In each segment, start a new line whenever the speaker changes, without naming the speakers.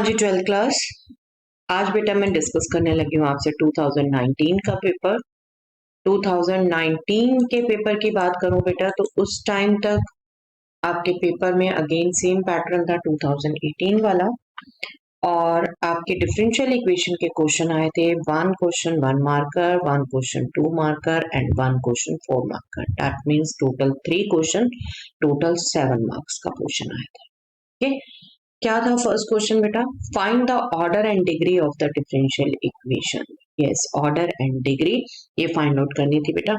जी 12th class. आज बेटा मैं डिस्कस करने लगी हूँ आपसे 2019 का पेपर। 2019 के पेपर की बात करूं बेटा तो उस टाइम तक आपके पेपर में अगेन सेम पैटर्न था 2018 वाला, और आपके डिफरेंशियल इक्वेशन के क्वेश्चन आए थे। 1 question 1 marker, 1 question 2 marker and 1 question 4 marker. That means total 3 question, total 7 marks का क्वेश्चन आया था। ओके, क्या था फर्स्ट क्वेश्चन बेटा? Find the order and degree of the differential equation. Yes, order and degree ये find out करनी थी बेटा।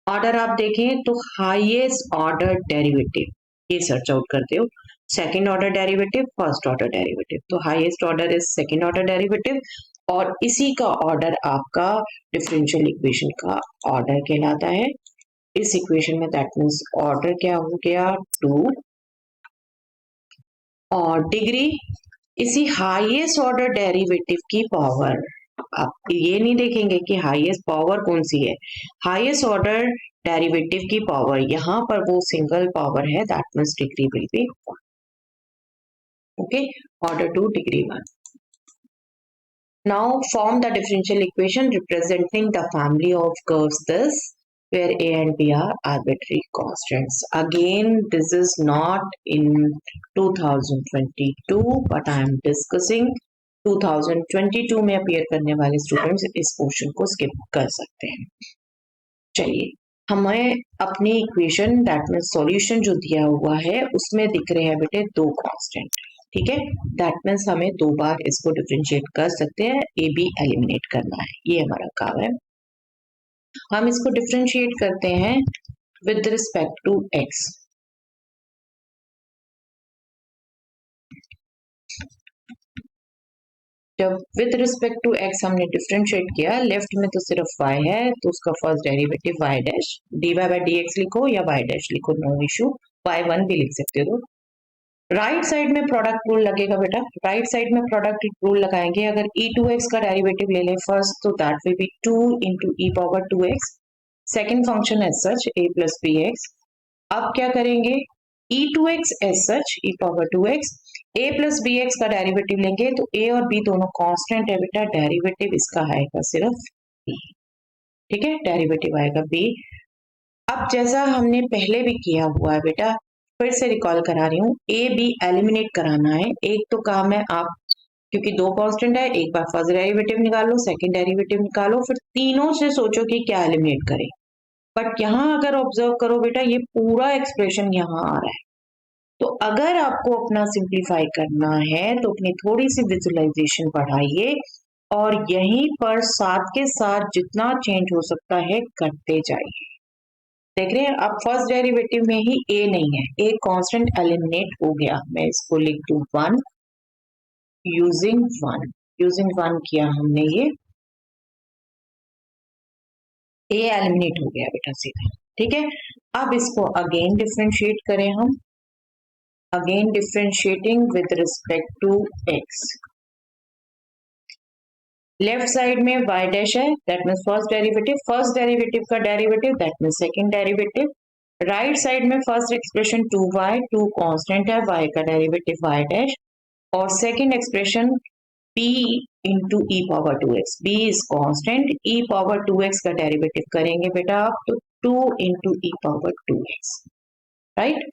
ऑर्डर आप देखें तो हाईएस्ट ऑर्डर डेरिवेटिव ये सर्च आउट करते हो। Second order derivative, first order derivative, तो highest order is second order derivative, और इसी का ऑर्डर आपका डिफरेंशियल इक्वेशन का ऑर्डर कहलाता है। इस इक्वेशन में दैट मीन्स ऑर्डर क्या हो गया 2, और डिग्री इसी हाईएस्ट ऑर्डर डेरिवेटिव की पावर। आप ये नहीं देखेंगे कि हाईएस्ट पावर कौन सी है, हाईएस्ट ऑर्डर डेरिवेटिव की पावर, यहां पर वो सिंगल पावर है, that means degree will be 1। Okay, order 2 degree 1। Now form the differential equation representing the family of curves this where a and b are arbitrary constants. Again, this is not in 2022, but I am discussing 2022 में appear करने वाले students इस portion को skip कर सकते हैं। चलिए, हमें अपनी इक्वेशन दैट मीन्स सॉल्यूशन जो दिया हुआ है उसमें दिख रहे हैं बेटे 2 कांस्टेंट। ठीक है, दैट मीन्स हमें 2 बार इसको डिफरेंशिएट कर सकते हैं, ए बी एलिमिनेट करना है, ये हमारा काम है। हम इसको डिफरेंशिएट करते हैं विद रिस्पेक्ट टू x। जब विद रिस्पेक्ट टू x हमने डिफरेंशिएट किया, लेफ्ट में तो सिर्फ y है तो उसका first derivative y dash, dy by dx लिखो या y डैश लिखो, नो इशू, y1 भी लिख सकते हो। राइट साइड में प्रोडक्ट रूल लगेगा बेटा, राइट साइड में प्रोडक्ट रूल लगाएंगे। अगर e2x का डेरिवेटिव ले लें फर्स्ट तो that will be 2 into e power 2x, second function as such a plus bx। अब क्या करेंगे, e2x as such e power 2x, a plus bx का डेरिवेटिव लेंगे तो a और b दोनों कांस्टेंट है बेटा, डेरिवेटिव इसका आएगा सिर्फ b। ठीक है, डेरिवेटिव आएगा b। अब जैसा हमने पहले भी किया हुआ है बेटा, फिर से रिकॉल करा रही हूँ, ए बी एलिमिनेट कराना है। एक तो काम है आप, क्योंकि 2 कांस्टेंट है, एक बार फर्स्ट डेरिवेटिव निकालो, सेकंड डेरिवेटिव निकालो, फिर तीनों से सोचो कि क्या एलिमिनेट करें। बट यहाँ अगर ऑब्जर्व करो बेटा, ये पूरा एक्सप्रेशन यहाँ आ रहा है, तो अगर आपको अपना सिंप्लीफाई करना है तो अपनी थोड़ी सी विजुअलाइजेशन बढ़ाइए और यहीं पर साथ के साथ जितना चेंज हो सकता है करते जाइए। देख रहे हैं, अब फर्स्ट डेरिवेटिव में ही a नहीं है, a कांस्टेंट एलिमिनेट हो गया, मैं इसको लिख दूं 1 यूजिंग 1 किया हमने, ये a एलिमिनेट हो गया बेटा सीधा। ठीक है, अब इसको अगेन डिफरेंशिएट करें हम, again differentiating with respect to x। Left side में y डैश है, दैट मीन्स फर्स्ट डेरिवेटिव का derivative, that means second derivative. Right side में फर्स्ट एक्सप्रेशन 2y, 2 कांस्टेंट है, y का डेरिवेटिव y डैश, और second expression b into e power 2x, b is constant, e power 2x का derivative करेंगे बेटा आप तो 2 into e power 2x। Right,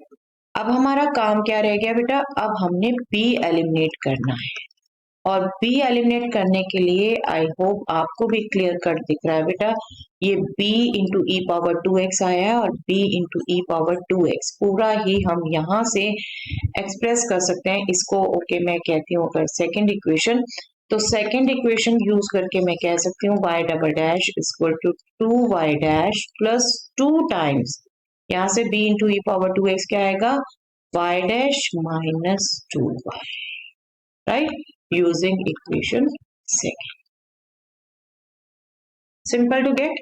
अब हमारा काम क्या रह गया बेटा, अब हमने b एलिमिनेट करना है, और b एलिमिनेट करने के लिए आई होप आपको भी क्लियर कट दिख रहा है बेटा, ये b इंटू ई पावर 2x आया है और b इंटू ई पावर 2x पूरा ही हम यहाँ से एक्सप्रेस कर सकते हैं इसको। ओके, मैं कहती हूँ अगर सेकंड इक्वेशन, तो सेकंड इक्वेशन यूज करके मैं कह सकती हूँ y double dash equal to 2y dash plus 2 times, यहाँ से b इंटू ई पावर 2x क्या आएगा, y dash minus 2y। Right, using equation second, simple to get।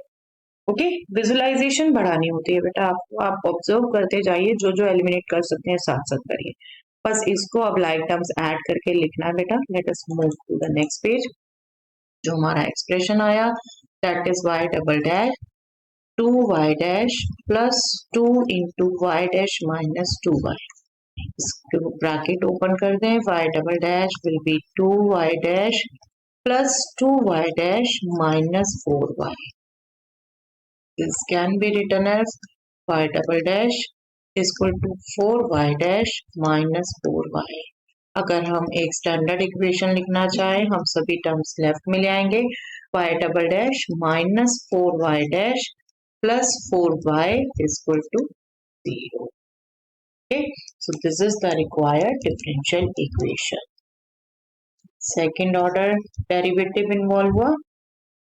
Okay, visualization बढ़ानी होती है बेटा आपको, आप ऑब्जर्व करते जाइए, जो जो एलिमिनेट कर सकते हैं साथ साथ करिए। बस इसको अब लाइक टर्म्स ऐड करके लिखना है बेटा। Let us move to the next page. जो हमारा एक्सप्रेशन आया that is y double dash 2y dash plus 2 into y dash minus 2y। इसको ब्रैकेट ओपन कर दें, y double dash will be 2y dash plus 2y dash minus 4y. This can be written as y double dash is equal to 4y dash minus 4y. अगर हम एक standard equation लिखना चाहें, हम सभी terms left में ले आएंगे. y double dash minus 4y dash plus 4y is equal to 0. Okay, so this is the required differential equation. Second order derivative involve हुआ,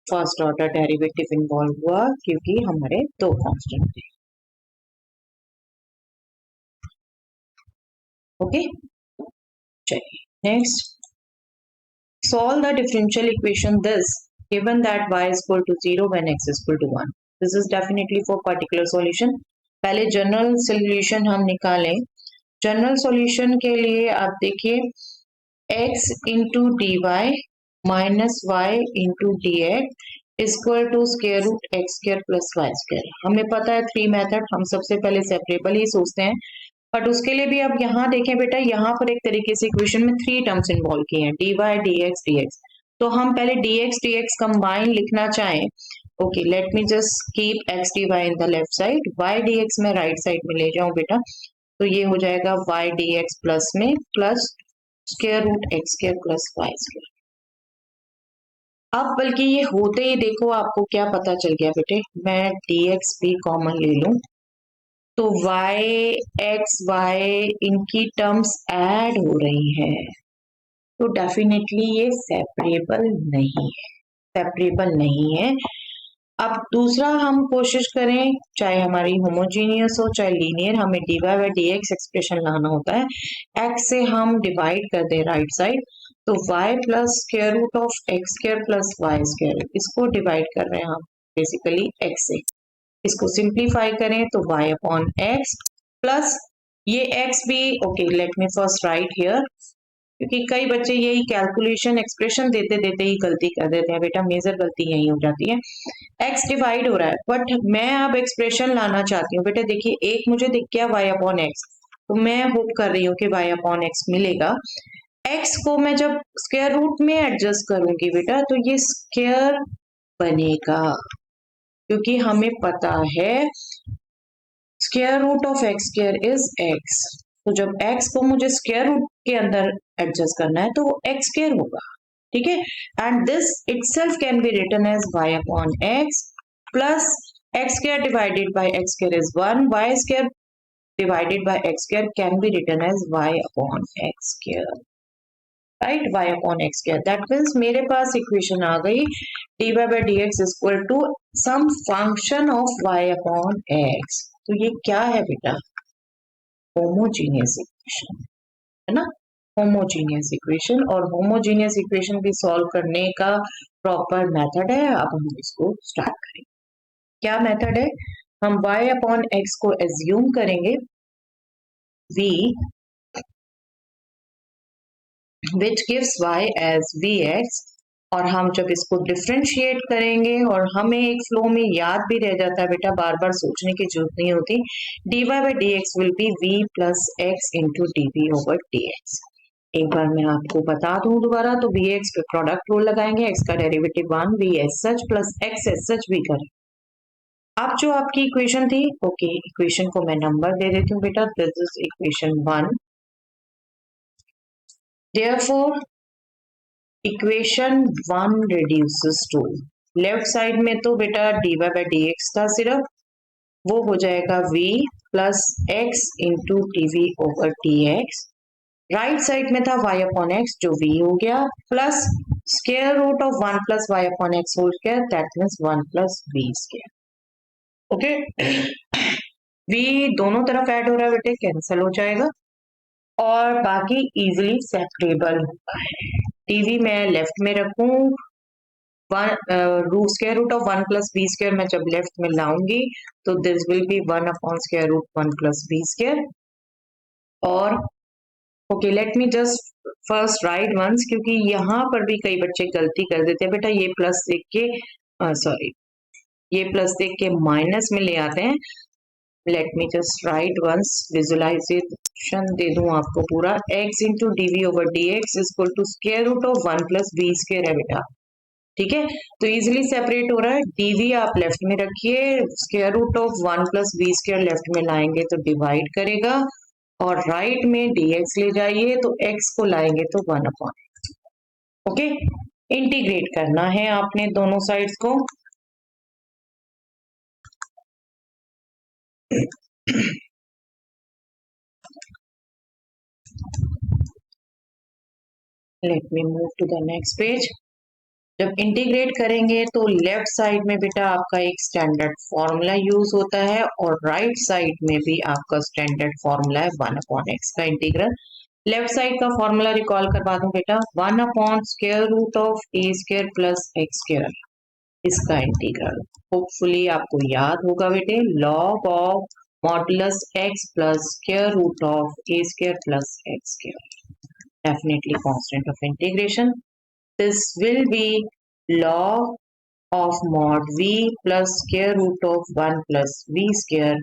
फर्स्ट ऑर्डर डेरिवेटिव इन्वॉल्व हुआ क्योंकि हमारे दो कांस्टेंट थे. ओके, चलिए next. Solve the differential equation this given that y is equal to 0 when x is equal to 1. This is definitely for particular solution. पहले general solution हम निकालें. General solution के लिए आप देखिए x into d y minus y into d x equal to square root x square plus y square. हमें पता है थ्री मेथड, हम सबसे पहले सेपरेबल ही सोचते हैं, बट उसके लिए भी अब यहाँ देखें बेटा, यहाँ पर एक तरीके से इक्वेशन में थ्री टर्म्स इन्वॉल्व किए हैं, डी वाई डी एक्स. तो हम पहले डी एक्स कंबाइन लिखना चाहें. Okay, let me just keep x d y in the left side, y d x में राइट साइड में ले जाऊं बेटा, तो ये हो जाएगा वाई डी एक्स प्लस में plus square root x square plus y square. अब बल्कि ये होते ही देखो आपको क्या पता चल गया बेटे, मैं dx भी कॉमन ले लूं तो y x y इनकी टर्म्स ऐड हो रही हैं, तो डेफिनेटली ये सेपरेबल नहीं है. अब दूसरा हम कोशिश करें, चाहे हमारी होमोजीनियस हो चाहे लीनियर, हमें dy बाई dx एक्सप्रेशन लाना होता है. x से हम डिवाइड कर दें राइट साइड, तो y plus square root of x square plus y square, इसको डिवाइड कर रहे हैं हम बेसिकली x से. इसको सिंप्लीफाई करें तो y अपॉन x प्लस ये x भी, okay let me first right here, क्योंकि कई बच्चे यही कैलकुलेशन एक्सप्रेशन देते देते ही गलती कर देते हैं बेटा, मेजर गलती यही हो जाती है. x डिवाइड हो रहा है, बट मैं अब एक्सप्रेशन लाना चाहती हूँ बेटा. देखिए एक मुझे दिख गया y अपॉन एक्स, तो मैं होप कर रही हूँ कि y अपॉन एक्स मिलेगा. x को मैं जब स्क्वायर रूट में एडजस्ट करूंगी बेटा, तो ये स्क्वायर बनेगा, क्योंकि हमें पता है square root of x square is x. तो जब x को मुझे स्क्वायर रूट के अंदर एडजस्ट करना है तो वो x स्क्वायर होगा. ठीक है, and this itself can be written as y upon x plus x square divided by x square is 1, y square divided by x square can be written as y upon x square. Right, y upon x square. That means मेरे पास equation आ गई dy by d x equal to some function of y upon x. तो ये क्या है बेटा, homogeneous equation है ना, होमोजीनियस इक्वेशन. और होमोजीनियस इक्वेशन भी सॉल्व करने का प्रॉपर मेथड है. अब हम इसको स्टार्ट करेंगे. क्या मेथड है, हम y अपॉन एक्स को एज्यूम करेंगे v which gives y as vx, और हम जब इसको डिफ्रेंशिएट करेंगे, और हमें एक फ्लो में याद भी रह जाता है बेटा, बार बार सोचने की जरूरत नहीं होती, dy by d x will be v plus x into d v over D x. एक बार मैं आपको बता दूं दोबारा, तो वी एक्स पे प्रोडक्ट रूल लगाएंगे, एक्स का derivative 1 v as such plus x as such भी करें. अब जो आपकी इक्वेशन थी, ओके इक्वेशन को मैं नंबर दे देती हूँ बेटा, this is equation 1. Therefore, equation 1 reduces to, left side में तो बेटा dy बाई डी एक्स था सिर्फ, वो हो जाएगा v plus x into d v over D x. Right side में था y अपॉन एक्स जो v हो गया, plus square root of 1 plus y upon x whole square, that means 1 plus v square. Okay, v दोनों तरफ add हो रहा है बेटे, कैंसिल हो जाएगा और बाकी इजीली सेपरेबल होता है. टीवी मैं लेफ्ट में रखूं, root square root of 1 plus B square मैं जब लेफ्ट में लाऊंगी तो this will be 1 upon square root 1 plus B square. और okay let me just first write once, क्योंकि यहाँ पर भी कई बच्चे गलती कर देते हैं बेटा, ये प्लस देख के सॉरी ये प्लस देख के माइनस में ले आते हैं. Let me just write once, visualisation दे दूं आपको पूरा। x into D over D x equal to square root of 1 plus B square है बेटा। ठीक है, तो इजिली सेपरेट हो रहा है। डीवी आप लेफ्ट में रखिए, square root of 1 plus B square left में लाएंगे तो डिवाइड करेगा, और राइट में dx ले जाइए तो x को लाएंगे तो 1 अपॉन। ओके, इंटीग्रेट करना है आपने दोनों साइड्स को। Let me move to the next page. जब इंटीग्रेट करेंगे तो लेफ्ट साइड में बेटा आपका एक स्टैंडर्ड फॉर्मूला यूज होता है, और राइट साइड में भी आपका स्टैंडर्ड फॉर्मूला है 1 अपॉन एक्स का इंटीग्रल। लेफ्ट साइड का फॉर्मूला रिकॉल करवा दूं बेटा, 1 upon square root of a square plus x square, इसका इंटीग्रल। होपफुली आपको याद होगा बेटे, log of modulus x plus square root of a square plus x square, definitely constant of integration. This will be log of mod v plus square root of 1 plus v square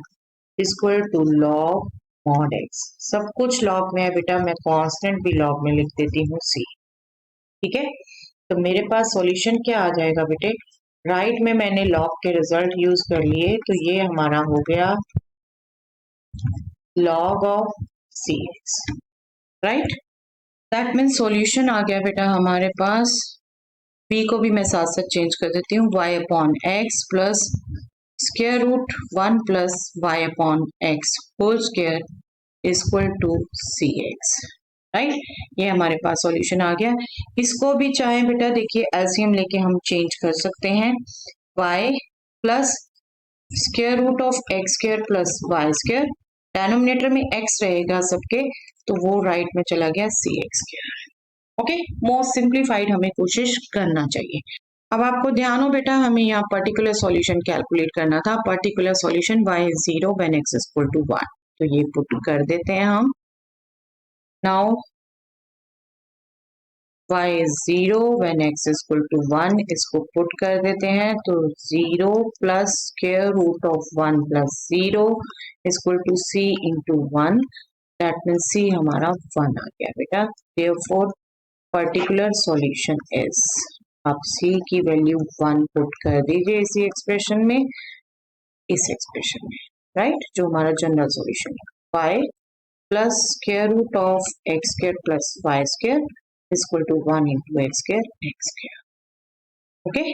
is equal to log mod x। सब कुछ log में है बेटा, मैं constant भी log में लिख देती हूँ c। ठीक है, तो मेरे पास सॉल्यूशन क्या आ जाएगा बेटे, राइट में मैंने log के रिजल्ट यूज कर लिए, तो ये हमारा हो गया log of cx, right. That means solution आ गया बेटा हमारे पास। b को भी मैं साथ साथ चेंज कर देती हूँ, y upon x plus square root 1 plus y upon x whole square equal to c x, right. ये हमारे पास सॉल्यूशन आ गया। इसको भी चाहे बेटा देखिए एलसीएम लेके हम चेंज कर सकते हैं, y plus square root of x square plus y square, denominator में x रहेगा सबके, तो वो राइट में चला गया C X square. Okay, most simplified हमें कोशिश करना चाहिए। अब आपको ध्यान हो बेटा, हमें यहाँ पर्टिकुलर सॉल्यूशन कैलकुलेट करना था। Particular solution y is 0 when x is equal to 1, तो ये पुट कर देते हैं हम। Now y is 0 when x is equal to 1, इसको पुट कर देते हैं, तो 0 plus square root of 1 plus 0 equal to c into 1, that means c हमारा 1 आ गया बेटा। देयरफॉर पर्टिकुलर सॉल्यूशन इज, आप c की वैल्यू 1 पुट कर दीजिए इसी एक्सप्रेशन में, इस एक्सप्रेशन में, राइट, जो हमारा जनरल सॉल्यूशन है। y plus square root of x square plus y square equal to 1 into x square x square. Okay,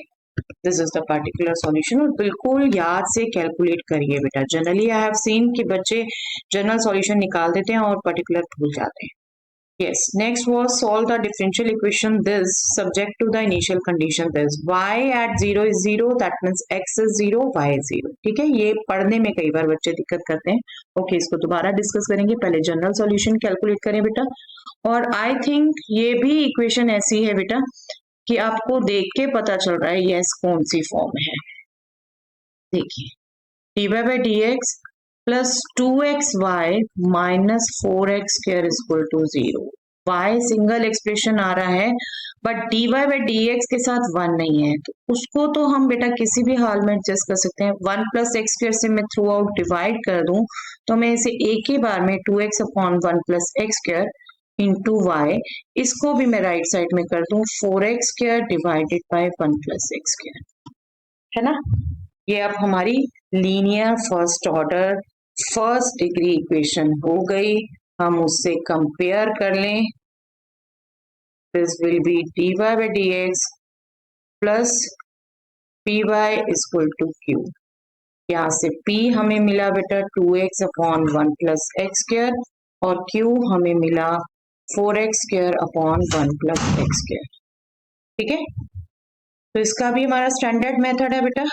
this is the particular solution. और बिल्कुल याद से कैलकुलेट करिए बेटा। जनरली आई हैव सीन कि बच्चे जनरल सॉल्यूशन निकाल देते हैं और पर्टिकुलर भूल जाते हैं। Yes, next was solve the differential equation this subject to the initial condition this, y at 0 is 0, that means x is 0, y is 0। ठीक है, ये पढ़ने में कई बार बच्चे दिक्कत करते हैं। ओके, इसको दोबारा डिस्कस करेंगे, पहले जनरल सॉल्यूशन कैलकुलेट करें बेटा। और आई थिंक ये भी इक्वेशन ऐसी है बेटा कि आपको देख के पता चल रहा है यस कौन सी फॉर्म है। देखिए, dy by dx plus 2xy minus 4x square equal to 0। y single expression आ रहा है, बट dy by dx के साथ 1 नहीं है, तो उसको तो हम बेटा किसी भी हाल में एडजस्ट कर सकते हैं। 1 प्लस एक्स स्क्वायर से मैं थ्रू आउट डिवाइड कर दूं, तो मैं इसे एक ही बार में 2x upon 1 plus x square into y, इसको भी मैं राइट साइड में कर दूं 4x square divided by 1 plus x square, है ना। ये अब हमारी linear first order first degree equation हो गई। हम उससे कंपेयर कर लें, this will be dy by dx plus py equal to q। यहाँ से p हमें मिला बेटा 2x upon 1 plus x square, और q हमें मिला 4x square upon 1 plus x square. ठीक है, तो इसका भी हमारा स्टैंडर्ड मेथड है बेटा।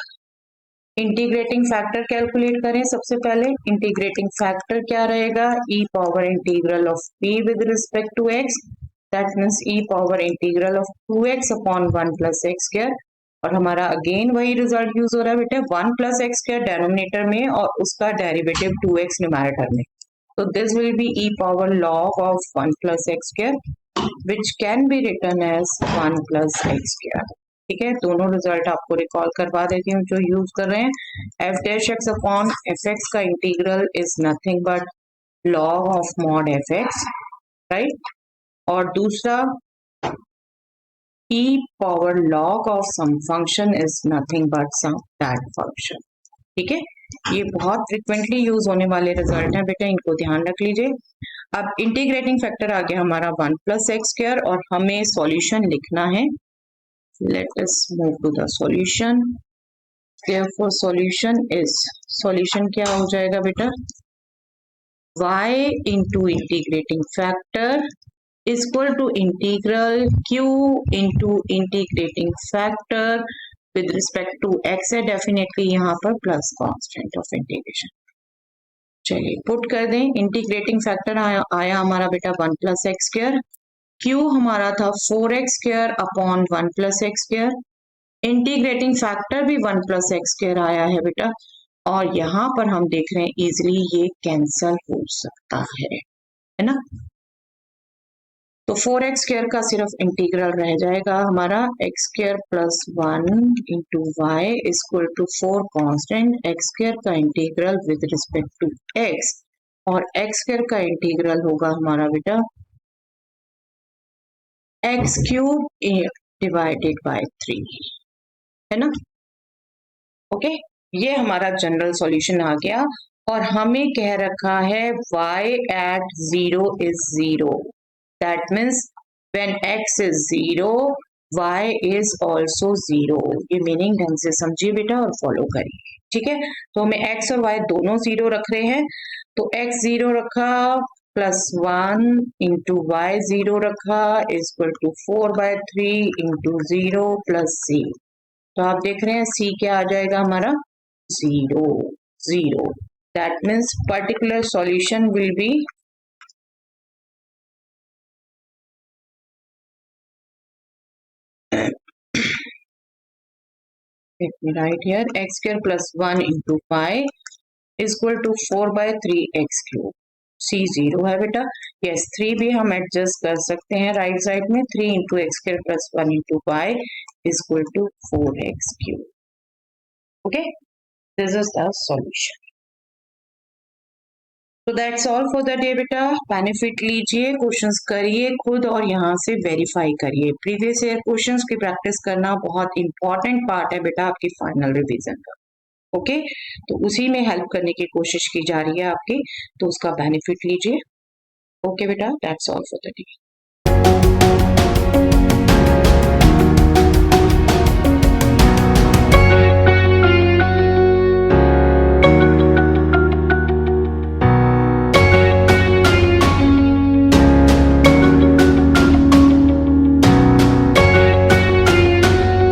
इंटीग्रेटिंग फैक्टर कैलकुलेट करें। सबसे पहले इंटीग्रेटिंग फैक्टर क्या रहेगा, e power integral of p with respect to x, that means e power integral of 2x upon 1 plus x square. और हमारा अगेन वही रिजल्ट यूज हो रहा है बेटा, 1 प्लस एक्स स्क्वायर डेनोमिनेटर में और उसका डेरिवेटिव 2x न्यूमरेटर में, तो this will be e power log of 1 plus x square which can be written as 1 plus x square. ठीक है, दोनों रिजल्ट आपको रिकॉल करवा देती हूँ जो यूज कर रहे हैं। F dash X upon F X का integral is nothing but log of mod F X, right. और दूसरा e power log of some function is nothing but some that function। ठीक है, ये बहुत फ्रिक्वेंटली यूज होने वाले रिजल्ट हैं बेटा, इनको ध्यान रख लीजिए। अब इंटीग्रेटिंग फैक्टर आ गया हमारा 1 प्लस एक्स स्क्वायर और हमें सॉल्यूशन लिखना है। Let us move to the solution. Therefore solution is, solution क्या हो जाएगा बेटा, y into integrating factor is equal to integral q into integrating factor with respect to x है, डेफिनेटली यहाँ पर प्लस कांस्टेंट ऑफ इंटीग्रेशन। चलिए put कर दें, इंटीग्रेटिंग फैक्टर आया हमारा बेटा 1 प्लस एक्स स्क्वायर, q हमारा था 4x square upon 1 plus x square, integrating factor भी 1 प्लस एक्स स्क्वायर आया है बेटा, और यहाँ पर हम देख रहे हैं इजिली ये कैंसल हो सकता है ना। तो 4x स्क्वायर का सिर्फ इंटीग्रल रह जाएगा हमारा x square plus 1 into Y equal to 4 constant x square का integral with respect to x, और x स्क्वायर का इंटीग्रल होगा हमारा बेटा x क्यूब डिवाइडेड बाय 3, है ना। ओके, ये हमारा जनरल सॉल्यूशन आ गया, और हमें कह रखा है y at 0 is 0। That means when x is 0, y is also 0। ये मीनिंग ढंग से समझिए बेटा और फॉलो करिए, ठीक है। तो हमें x और y दोनों 0 रख रहे हैं, तो x 0 रखा प्लस 1 इंटू वाई 0 रखा is equal to 4/3 into 0 plus c। तो आप देख रहे हैं c क्या आ जाएगा हमारा 0 0। That means particular solution will be let me write here x square plus 1 into pi is equal to 4/3 x cube। c 0 है बेटा, यस 3 भी हम एडजस्ट कर सकते हैं राइट साइड में, 3 into x square plus 1 into pi is equal to 4x cube. Okay, this is the solution. तो that's all for the day बेटा। बेनिफिट लीजिए, क्वेश्चंस करिए खुद और यहाँ से वेरीफाई करिए। प्रीवियस ईयर क्वेश्चंस की प्रैक्टिस करना बहुत इंपॉर्टेंट पार्ट है बेटा आपकी फाइनल रिवीजन का। ओके, तो उसी में हेल्प करने की कोशिश की जा रही है आपकी, तो उसका बेनिफिट लीजिए। ओके बेटा, that's all for the day.